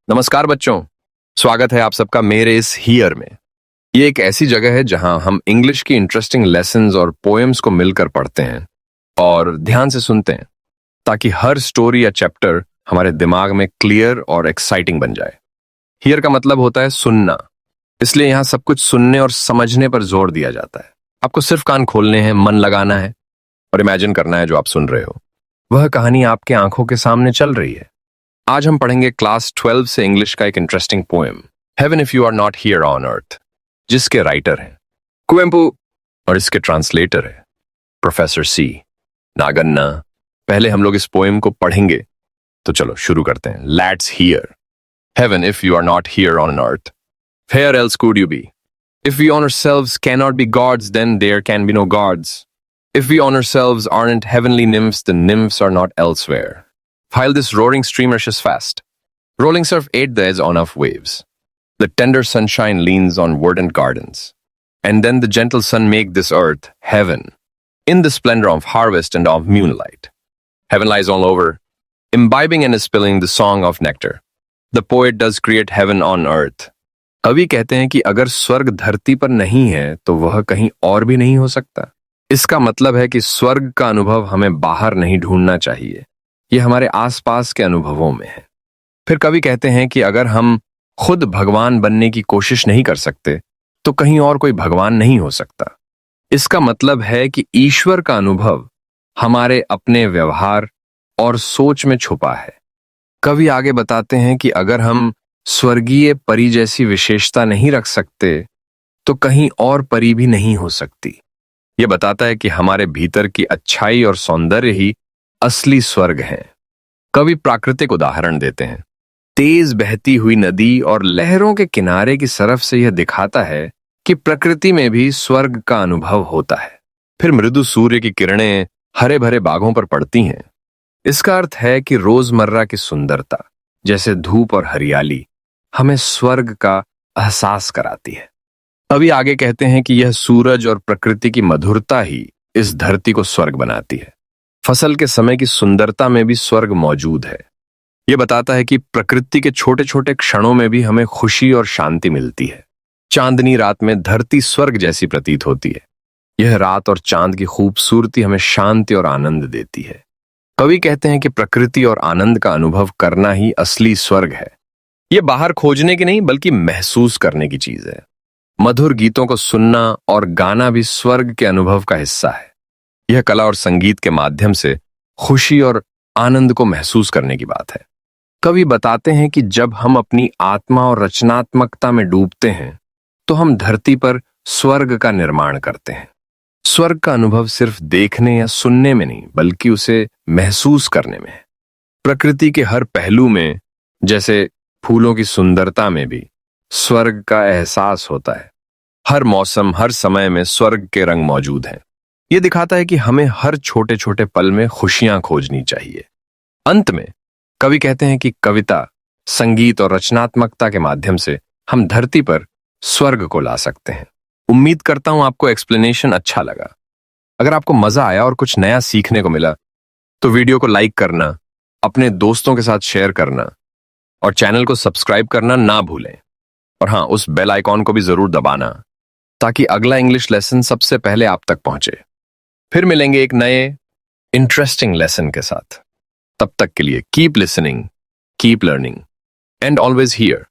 नमस्कार बच्चों। स्वागत है आप सबका मेरे इस हियर में। ये एक ऐसी जगह है जहां हम इंग्लिश की इंटरेस्टिंग लेसन्स और पोएम्स को मिलकर पढ़ते हैं और ध्यान से सुनते हैं ताकि हर स्टोरी या चैप्टर हमारे दिमाग में क्लियर और एक्साइटिंग बन जाए। हियर का मतलब होता है सुनना, इसलिए यहाँ सब कुछ सुनने और समझने पर जोर दिया जाता है। आपको सिर्फ कान खोलने हैं, मन लगाना है और इमेजिन करना है जो आप सुन रहे हो वह कहानी आपके आंखों के सामने चल रही है। आज हम पढ़ेंगे क्लास 12 से इंग्लिश का एक interesting poem, heaven if you are not here on earth, जिसके राइटर हैं कुवेम्पू और इसके ट्रांसलेटर है प्रोफेसर सी नागन्ना। पहले हम लोग इस पोएम को पढ़ेंगे, तो चलो शुरू करते हैं। Let's hear. Heaven if you are not here on earth, where else could you be? If we on ourselves cannot be gods, then there can be no gods. If we on ourselves aren't heavenly nymphs, the nymphs are not elsewhere. While this roaring stream rushes fast, rolling surf ate the edge on of waves. The tender sunshine leans on verdant gardens, and then the gentle sun make this earth heaven, in the splendor of harvest and of moonlight. Heaven lies all over, imbibing and spilling the song of nectar. The poet does create heaven on earth. कवि कहते हैं कि अगर स्वर्ग धरती पर नहीं है तो वह कहीं और भी नहीं हो सकता। इसका मतलब है कि स्वर्ग का अनुभव हमें बाहर नहीं ढूंढना चाहिए, यह हमारे आसपास के अनुभवों में है। फिर कवि कहते हैं कि अगर हम खुद भगवान बनने की कोशिश नहीं कर सकते तो कहीं और कोई भगवान नहीं हो सकता। इसका मतलब है कि ईश्वर का अनुभव हमारे अपने व्यवहार और सोच में छुपा है। कवि आगे बताते हैं कि अगर हम स्वर्गीय परी जैसी विशेषता नहीं रख सकते तो कहीं और परी भी नहीं हो सकती। यह बताता है कि हमारे भीतर की अच्छाई और सौंदर्य ही असली स्वर्ग है। कवि प्राकृतिक उदाहरण देते हैं। तेज बहती हुई नदी और लहरों के किनारे की सरफ से यह दिखाता है कि प्रकृति में भी स्वर्ग का अनुभव होता है। फिर मृदु सूर्य की किरणें हरे भरे बागों पर पड़ती हैं। इसका अर्थ है कि रोजमर्रा की सुंदरता जैसे धूप और हरियाली हमें स्वर्ग का एहसास कराती है। कवि आगे कहते हैं कि यह सूरज और प्रकृति की मधुरता ही इस धरती को स्वर्ग बनाती है। फसल के समय की सुंदरता में भी स्वर्ग मौजूद है। यह बताता है कि प्रकृति के छोटे छोटे क्षणों में भी हमें खुशी और शांति मिलती है। चांदनी रात में धरती स्वर्ग जैसी प्रतीत होती है। यह रात और चांद की खूबसूरती हमें शांति और आनंद देती है। कवि कहते हैं कि प्रकृति और आनंद का अनुभव करना ही असली स्वर्ग है। यह बाहर खोजने की नहीं बल्कि महसूस करने की चीज है। मधुर गीतों को सुनना और गाना भी स्वर्ग के अनुभव का हिस्सा है। यह कला और संगीत के माध्यम से खुशी और आनंद को महसूस करने की बात है। कवि बताते हैं कि जब हम अपनी आत्मा और रचनात्मकता में डूबते हैं तो हम धरती पर स्वर्ग का निर्माण करते हैं। स्वर्ग का अनुभव सिर्फ देखने या सुनने में नहीं बल्कि उसे महसूस करने में है। प्रकृति के हर पहलू में, जैसे फूलों की सुंदरता में भी स्वर्ग का एहसास होता है। हर मौसम, हर समय में स्वर्ग के रंग मौजूद हैं। यह दिखाता है कि हमें हर छोटे छोटे पल में खुशियां खोजनी चाहिए। अंत में कवि कहते हैं कि कविता, संगीत और रचनात्मकता के माध्यम से हम धरती पर स्वर्ग को ला सकते हैं। उम्मीद करता हूं आपको एक्सप्लेनेशन अच्छा लगा। अगर आपको मजा आया और कुछ नया सीखने को मिला तो वीडियो को लाइक करना, अपने दोस्तों के साथ शेयर करना और चैनल को सब्सक्राइब करना ना भूलें। और हाँ, उस बेल आइकॉन को भी जरूर दबाना ताकि अगला इंग्लिश लेसन सबसे पहले आप तक पहुंचे। फिर मिलेंगे एक नए इंटरेस्टिंग लेसन के साथ। तब तक के लिए keep listening, keep learning and always here.